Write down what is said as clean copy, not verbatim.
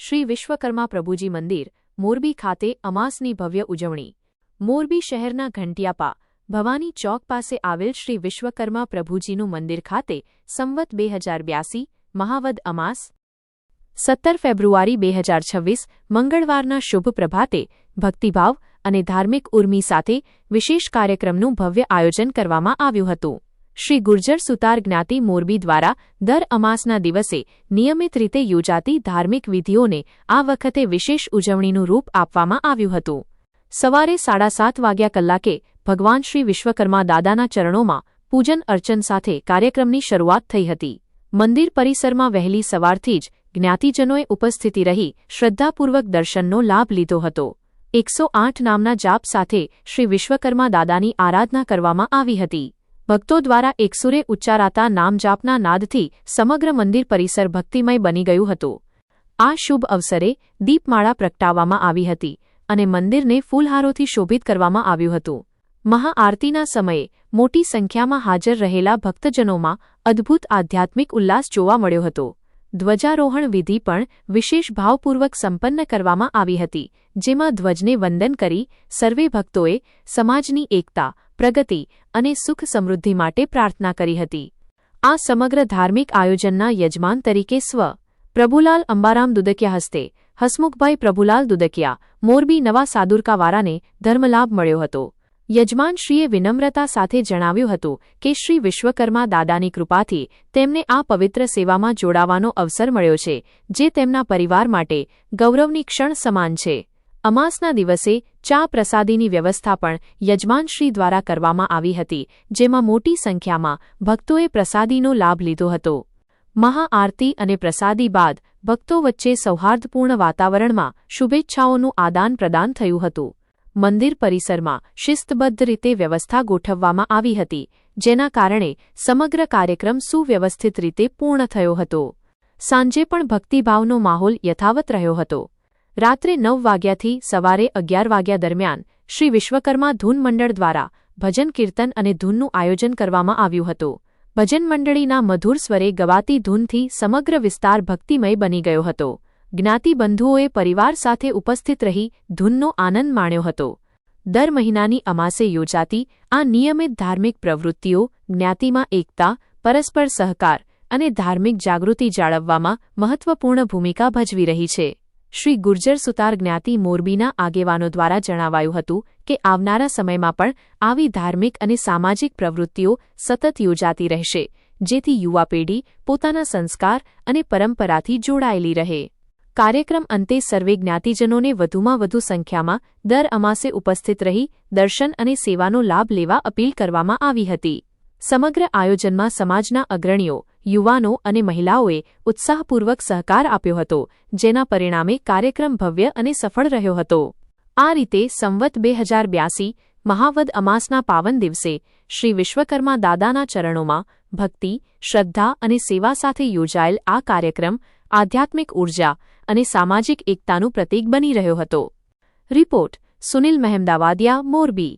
શ્રી વિશ્વકર્મા પ્રભુજી મંદિર, મોરબી ખાતે અમાસની ભવ્ય ઉજવણી। મોરબી શહેરના ઘંટિયાપા, ભવાની ચોક પાસે આવેલ શ્રી વિશ્વકર્મા પ્રભુજીનું મંદિર ખાતે સંવત 2082 મહાવદ અમાસ 17 ફેબ્રુઆરી 2026 મંગળવારના શુભ પ્રભાતે ભક્તિભાવ અને ધાર્મિક ઉર્મી સાથે વિશેષ કાર્યક્રમનું ભવ્ય આયોજન કરવામાં આવ્યું હતું। શ્રી ગુર્જર સુતાર જ્ઞાતિ મોરબી દ્વારા દર અમાસના દિવસે નિયમિત રીતે યોજાતી ધાર્મિક વિધિઓને આ વખતે વિશેષ ઉજવણીનું રૂપ આપવામાં આવ્યું હતું। સવારે 7:30 વાગ્યા કલાકે ભગવાન શ્રી વિશ્વકર્મા દાદાના ચરણોમાં પૂજન અર્ચન સાથે કાર્યક્રમની શરૂઆત થઈ હતી। મંદિર પરિસરમાં વહેલી સવારથી જ જ્ઞાતિજનોએ ઉપસ્થિતિ રહી શ્રદ્ધાપૂર્વક દર્શનનો લાભ લીધો હતો। 108 નામના જાપ સાથે શ્રી વિશ્વકર્મા દાદાની આરાધના કરવામાં આવી હતી। ભક્તો દ્વારા એકસુરે ઉચ્ચારાતા નામજાપના નાદથી સમગ્ર મંદિર પરિસર ભક્તિમય બની ગયું હતું। આ શુભ અવસરે દીપમાળા પ્રગટાવવામાં આવી હતી અને મંદિરને ફૂલહારોથી શોભિત કરવામાં આવ્યું હતું। મહાઆરતીના સમયે મોટી સંખ્યામાં હાજર રહેલા ભક્તજનોમાં અદ્ભુત આધ્યાત્મિક ઉલ્લાસ જોવા મળ્યો હતો। ધ્વજારોહણ વિધિ પણ વિશેષ ભાવપૂર્વક સંપન્ન કરવામાં આવી હતી, જેમાં ધ્વજને વંદન કરી સર્વે ભક્તોએ સમાજની એકતા, પ્રગતિ અને સુખ સમૃદ્ધિ માટે પ્રાર્થના કરી હતી। આ સમગ્ર ધાર્મિક આયોજનના યજમાન તરીકે સ્વ. પ્રભુલાલ અંબારામ દુદકિયા હસ્તે હસમુખભાઈ પ્રભુલાલ દુદકિયા, મોરબી નવા સાદુરકાવાળાને ધર્મલાભ મળ્યો હતો। યજમાનશ્રીએ વિનમ્રતા સાથે જણાવ્યું હતું કે શ્રી વિશ્વકર્મા દાદાની કૃપાથી તેમને આ પવિત્ર સેવામાં જોડાવાનો અવસર મળ્યો છે, જે તેમના પરિવાર માટે ગૌરવની ક્ષણ સમાન છે। અમાસના દિવસે ચા પ્રસાદીની વ્યવસ્થા પણ યજમાનશ્રી દ્વારા કરવામાં આવી હતી, જેમાં મોટી સંખ્યામાં ભક્તોએ પ્રસાદીનો લાભ લીધો હતો। મહાઆરતી અને પ્રસાદી બાદ ભક્તો વચ્ચે સૌહાર્દપૂર્ણ વાતાવરણમાં શુભેચ્છાઓનું આદાન પ્રદાન થયું હતું। મંદિર પરિસરમાં શિસ્તબદ્ધ રીતે વ્યવસ્થા ગોઠવવામાં આવી હતી, જેના કારણે સમગ્ર કાર્યક્રમ સુવ્યવસ્થિત રીતે પૂર્ણ થયો હતો। સાંજે પણ ભક્તિભાવનો માહોલ યથાવત રહ્યો હતો। રાત્રે 9 વાગ્યાથી સવારે 11 વાગ્યા દરમિયાન શ્રી વિશ્વકર્મા ધૂન મંડળ દ્વારા ભજન કીર્તન અને ધૂનનું આયોજન કરવામાં આવ્યું હતું। ભજન મંડળીના મધુર સ્વરે ગવાતી ધૂનથી સમગ્ર વિસ્તાર ભક્તિમય બની ગયો હતો। જ્ઞાતિબંધુઓએ પરિવાર સાથે ઉપસ્થિત રહી ધૂનનો આનંદ માણ્યો હતો। દર મહિનાની અમાસે યોજાતી આ નિયમિત ધાર્મિક પ્રવૃત્તિઓ જ્ઞાતિમાં એકતા, પરસ્પર સહકાર અને ધાર્મિક જાગૃતિ જાળવવામાં મહત્વપૂર્ણ ભૂમિકા ભજવી રહી છે। શ્રી ગુર્જર સુતાર જ્ઞાતિ મોરબીના આગેવાનો દ્વારા જણાવાયું હતું કે આવનારા સમયમાં પણ આવી ધાર્મિક અને સામાજિક પ્રવૃત્તિઓ સતત યોજાતી રહેશે, જેથી યુવા પેઢી પોતાના સંસ્કાર અને પરંપરાથી જોડાયેલી રહે। કાર્યક્રમ અંતે સર્વે જ્ઞાતિજનોને વધુમાં વધુ સંખ્યામાં દર અમાસે ઉપસ્થિત રહી દર્શન અને સેવાનો લાભ લેવા અપીલ કરવામાં આવી હતી। સમગ્ર આયોજનમાં સમાજના અગ્રણીઓ, યુવાનો અને મહિલાઓએ ઉત્સાહપૂર્વક સહકાર આપ્યો હતો, જેના પરિણામે કાર્યક્રમ ભવ્ય અને સફળ રહ્યો હતો। આ રીતે સંવત 2082 મહાવદ અમાસના પાવન દિવસે શ્રી વિશ્વકર્મા દાદાના ચરણોમાં ભક્તિ, શ્રદ્ધા અને સેવા સાથે યોજાયેલ આ કાર્યક્રમ આધ્યાત્મિક ઉર્જા અને સામાજિક એકતાનું પ્રતીક બની રહ્યો હતો। રિપોર્ટ સુનિલ મહેમદાવાદિયા, મોરબી।